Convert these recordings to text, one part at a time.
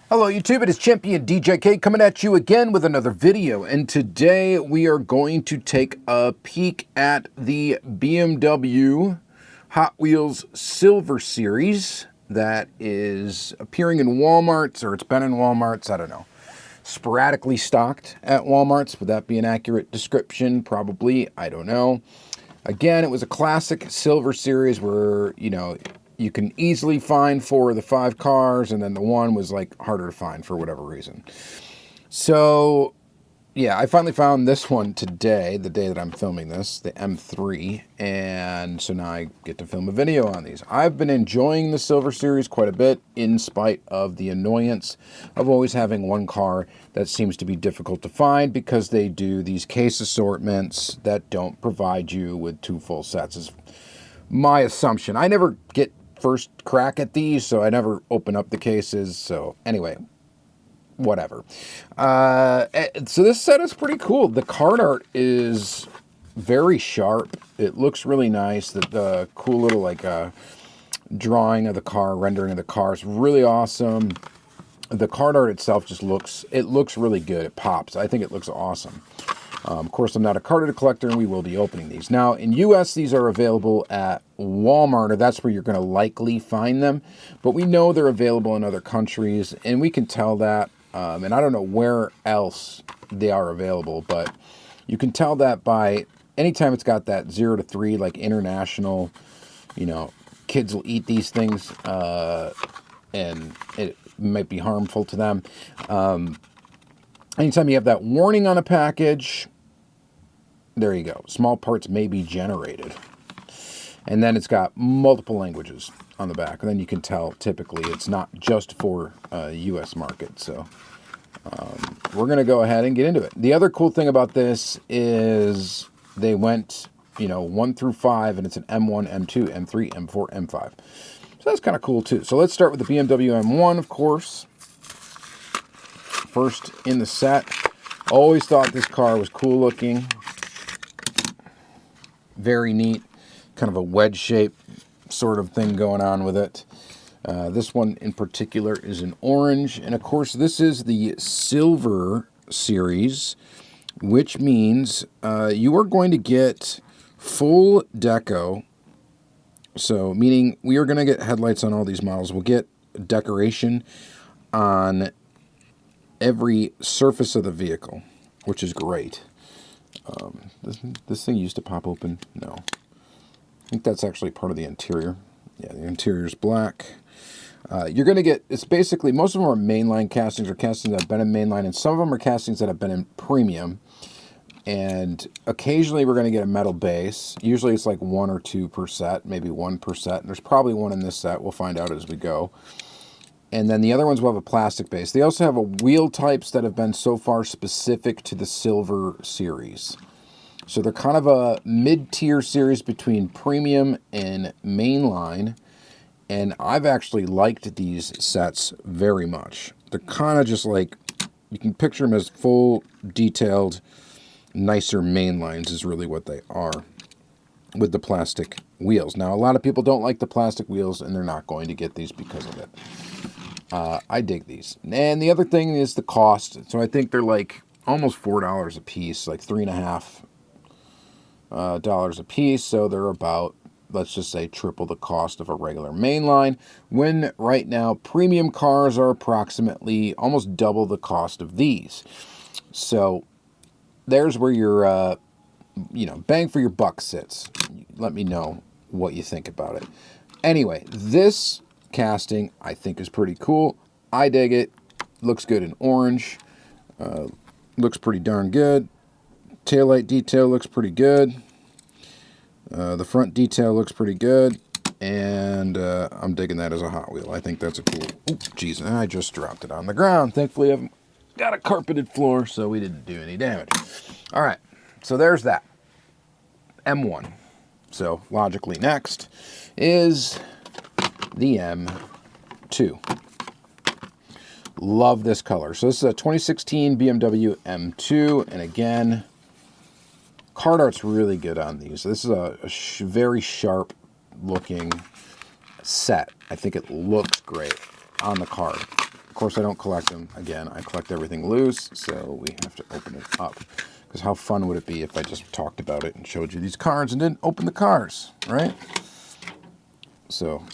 Hello YouTube, it is Championdjk coming at you again with another video, and today we are going to take a peek at the BMW Hot Wheels Silver Series that is appearing in Walmarts, or it's been in Walmarts, I don't know. Sporadically stocked at Walmarts, would that be an accurate description? Probably, I don't know. Again, it was a classic Silver Series where, you can easily find 4 of the 5 cars, and then the one was like harder to find for whatever reason. So, yeah, I finally found this one today, the day that I'm filming this, the M3, and so now I get to film a video on these. I've been enjoying the Silver Series quite a bit, in spite of the annoyance of always having one car that seems to be difficult to find, because they do these case assortments that don't provide you with 2 full sets, is my assumption. I never get first crack at these, so I never open up the cases. So anyway, whatever. So this set is pretty cool. The card art is very sharp. It looks really nice. The cool little drawing of the car, rendering of the car is really awesome. The card art itself just looks really good. It pops. I think it looks awesome. Of course, I'm not a carded collector, and we will be opening these. Now, in US, these are available at Walmart, or that's where you're going to likely find them. But we know they're available in other countries, and we can tell that. And I don't know where else they are available, but you can tell that by anytime it's got that 0 to 3, like international, kids will eat these things, and it might be harmful to them. Anytime you have that warning on a package, there you go. Small parts may be generated. And then it's got multiple languages on the back. And then you can tell typically it's not just for US market. So we're going to go ahead and get into it. The other cool thing about this is they went, 1 through 5, and it's an M1, M2, M3, M4, M5. So that's kind of cool too. So let's start with the BMW M1, of course. First in the set. Always thought this car was cool looking. Very neat. Kind of a wedge shape sort of thing going on with it. This one in particular is in orange. And of course, this is the Silver Series, which means you are going to get full deco. So, meaning we are going to get headlights on all these models. We'll get decoration on every surface of the vehicle, which is great. This thing used to pop open. No. I think that's actually part of the interior. Yeah, the interior is black. You're going to get, it's basically, most of them are mainline castings, or castings that have been in mainline, and some of them are castings that have been in premium. And occasionally we're going to get a metal base. Usually it's like 1 or 2 per set, maybe 1 per set. And there's probably one in this set. We'll find out as we go. And then the other ones will have a plastic base. They also have a wheel types that have been so far specific to the Silver Series. So they're kind of a mid-tier series between premium and mainline. And I've actually liked these sets very much. They're kind of just like, you can picture them as full, detailed, nicer mainlines is really what they are with the plastic wheels. Now, a lot of people don't like the plastic wheels, and they're not going to get these because of it. I dig these. And the other thing is the cost. So I think they're like almost $4 a piece, like $3.50 a piece. So they're about, let's just say, triple the cost of a regular mainline. When right now premium cars are approximately almost double the cost of these. So there's where your bang for your buck sits. Let me know what you think about it. Anyway, this casting I think is pretty cool. I dig it. Looks good in orange. Looks pretty darn good. Taillight detail looks pretty good. The front detail looks pretty good. And I'm digging that as a Hot Wheel. I think that's a cool... Oh, geez, I just dropped it on the ground. Thankfully, I've got a carpeted floor, so we didn't do any damage. All right, so there's that. M1. So logically next is the M2. Love this color. So this is a 2016 BMW M2, and again, card art's really good on these. This is a very sharp looking set. I think it looks great on the card. course, I don't collect them. Again, I collect everything loose, so we have to open it up. Because how fun would it be if I just talked about it and showed you these cards and didn't open the cars, right? So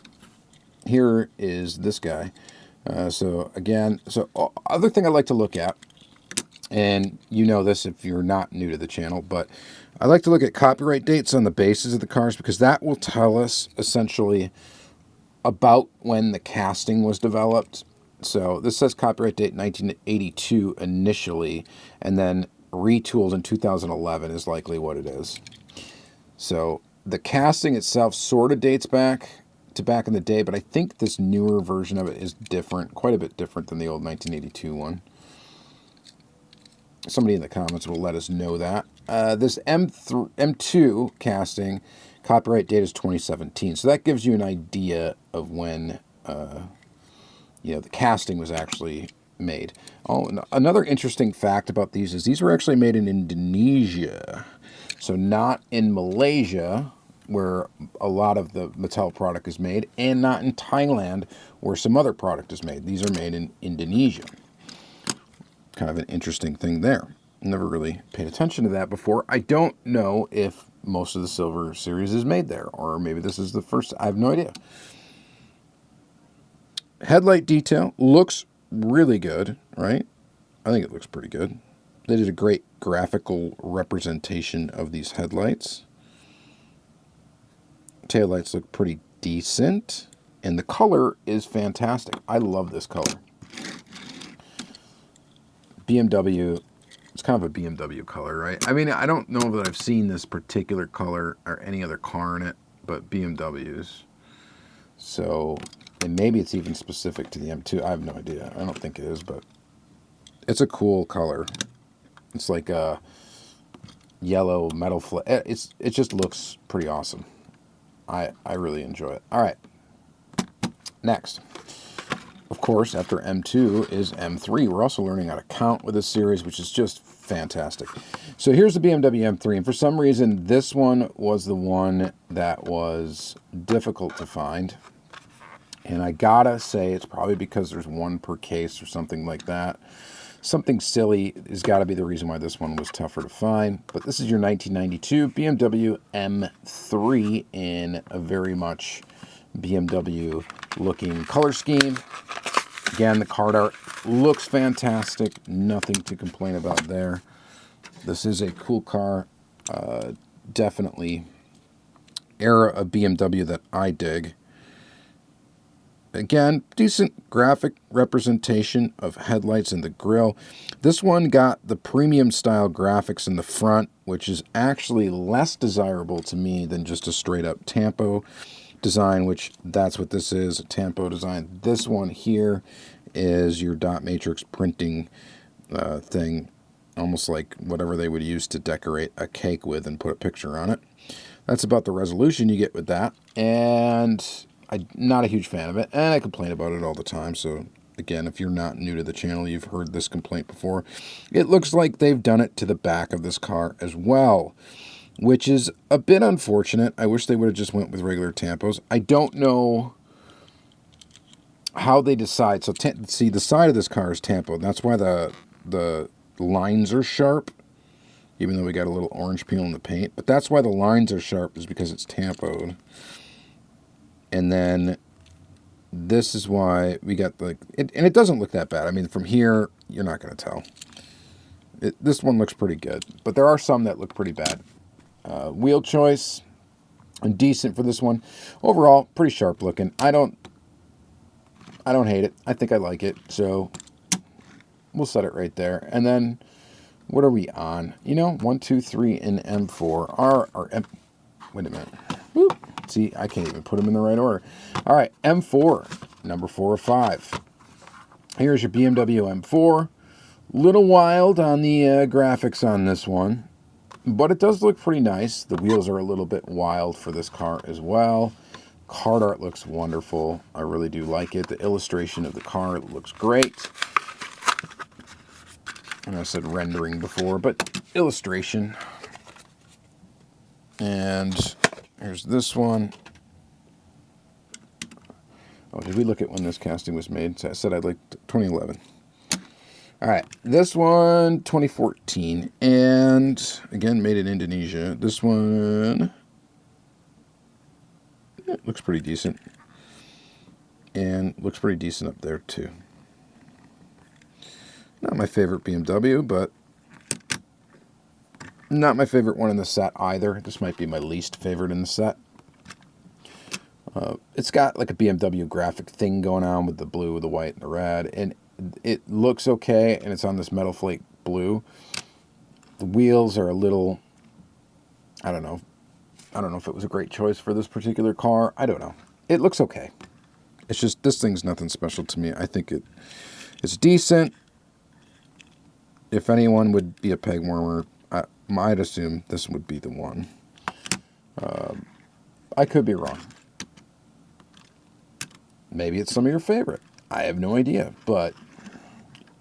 here is this guy. Other thing I like to look at, and you know this if you're not new to the channel, but I like to look at copyright dates on the bases of the cars because that will tell us essentially about when the casting was developed. So this says copyright date 1982 initially, and then retooled in 2011 is likely what it is. So the casting itself sort of dates back to back in the day, but I think this newer version of it is different, quite a bit different than the old 1982 one. Somebody in the comments will let us know that. This M2 casting, copyright date is 2017. So that gives you an idea of when the casting was actually made. Oh, another interesting fact about these is these were actually made in Indonesia. So not in Malaysia, where a lot of the Mattel product is made, and not in Thailand, where some other product is made. These are made in Indonesia. Kind of an interesting thing there. Never really paid attention to that before. I don't know if most of the Silver series is made there, or maybe this is the first. I have no idea. Headlight detail looks really good, right? I think it looks pretty good. They did a great graphical representation of these headlights. Taillights look pretty decent, and the color is fantastic. I love this color. BMW, it's kind of a BMW color, right? I mean, I don't know that I've seen this particular color or any other car in it, but BMWs. So, and maybe it's even specific to the M2. I have no idea. I don't think it is, but it's a cool color. It's like a yellow metal it just looks pretty awesome. I really enjoy it. All right. Next. Of course, after M2 is M3. We're also learning how to count with this series, which is just fantastic. So here's the BMW M3, and for some reason, this one was the one that was difficult to find. And I gotta say, it's probably because there's one per case or something like that. Something silly has got to be the reason why this one was tougher to find. But this is your 1992 BMW M3 in a very much BMW-looking color scheme. Again, the card art looks fantastic. Nothing to complain about there. This is a cool car. Definitely era of BMW that I dig. Again, decent graphic representation of headlights in the grille. This one got the premium style graphics in the front, which is actually less desirable to me than just a straight up tampo design, which that's what this is, a tampo design. This one here is your dot matrix printing thing, almost like whatever they would use to decorate a cake with and put a picture on it. That's about the resolution you get with that, and I'm not a huge fan of it, and I complain about it all the time. So again, if you're not new to the channel, you've heard this complaint before. It looks like they've done it to the back of this car as well, which is a bit unfortunate. I wish they would have just went with regular tampos. I don't know how they decide. So see, the side of this car is tampo. That's why the lines are sharp, even though we got a little orange peel in the paint. But that's why the lines are sharp, is because it's tampoed. And then this is why we got and it doesn't look that bad. I mean, from here, you're not going to tell. This one looks pretty good, but there are some that look pretty bad. Wheel choice, decent for this one. Overall, pretty sharp looking. I don't hate it. I think I like it. So we'll set it right there. And then what are we on? 1, 2, 3 in M4. Wait a minute. Whoop. See, I can't even put them in the right order. All right, M4, number 4 or 5. Here's your BMW M4. Little wild on the graphics on this one, but it does look pretty nice. The wheels are a little bit wild for this car as well. Card art looks wonderful. I really do like it. The illustration of the car looks great. And I said rendering before, but illustration. And here's this one. Oh Did we look at when this casting was made? So I said I'd like 2011. All right, this one, 2014. And again, made in Indonesia. This one, yeah, looks pretty decent. And looks pretty decent up there too. Not my favorite BMW, but not my favorite one in the set either. This might be my least favorite in the set. It's got like a BMW graphic thing going on with the blue, the white, and the red, and it looks okay, and it's on this metal flake blue. The wheels are a little, I don't know if it was a great choice for this particular car. I don't know. It looks okay. It's just, this thing's nothing special to me. I think it's decent. If anyone would be a peg warmer, I'd assume this would be the one. I could be wrong. Maybe it's some of your favorite. I have no idea, but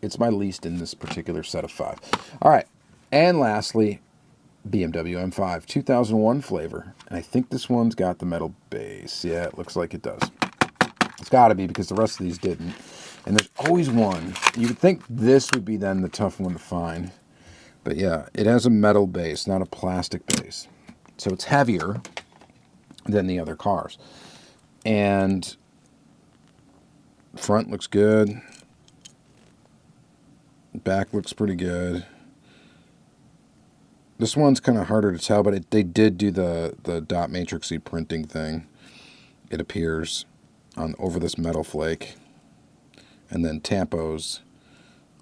it's my least in this particular set of 5. All right, and lastly, BMW M5 2001 flavor. And I think this one's got the metal base. Yeah, it looks like it does. It's got to be, because the rest of these didn't. And there's always one. You would think this would be then the tough one to find. But yeah, it has a metal base, not a plastic base. So it's heavier than the other cars. And front looks good. Back looks pretty good. This one's kind of harder to tell, but they did do the dot matrixy printing thing. It appears over this metal flake. And then tampos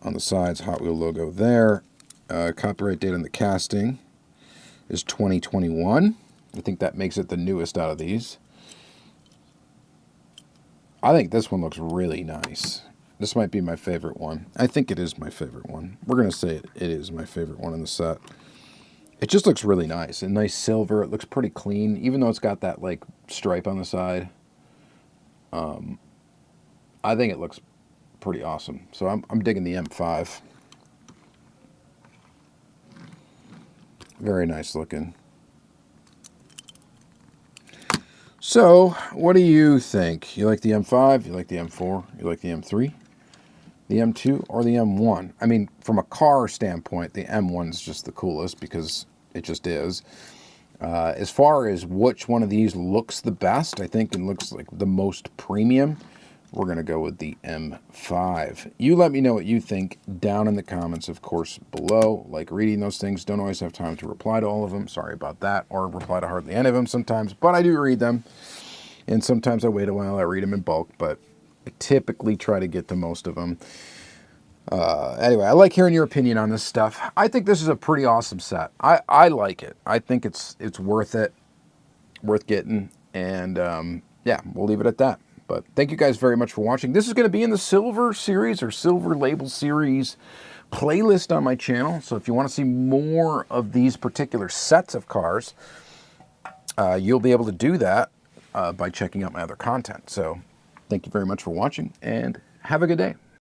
on the sides, Hot Wheel logo there. Copyright date on the casting is 2021. I think that makes it the newest out of these. I think this one looks really nice. This might be my favorite one. I think it is my favorite one. We're going to say it is my favorite one in the set. It just looks really nice. A nice silver. It looks pretty clean, even though it's got that like stripe on the side. I think it looks pretty awesome. So I'm digging the M5. Very nice looking. So, what do you think? You like the M5? You like the M4? You like the M3? The M2 or the M1? I mean, from a car standpoint, the M1 is just the coolest because it just is. As far as which one of these looks the best, I think it looks like the most premium, we're going to go with the M5. You let me know what you think down in the comments, of course, below. Like reading those things. Don't always have time to reply to all of them. Sorry about that. Or reply to hardly any of them sometimes. But I do read them. And sometimes I wait a while. I read them in bulk. But I typically try to get to most of them. Anyway, I like hearing your opinion on this stuff. I think this is a pretty awesome set. I like it. I think it's worth it. Worth getting. And yeah, we'll leave it at that. But thank you guys very much for watching. This is going to be in the Silver Series or Silver Label Series playlist on my channel. So if you want to see more of these particular sets of cars, you'll be able to do that by checking out my other content. So thank you very much for watching and have a good day.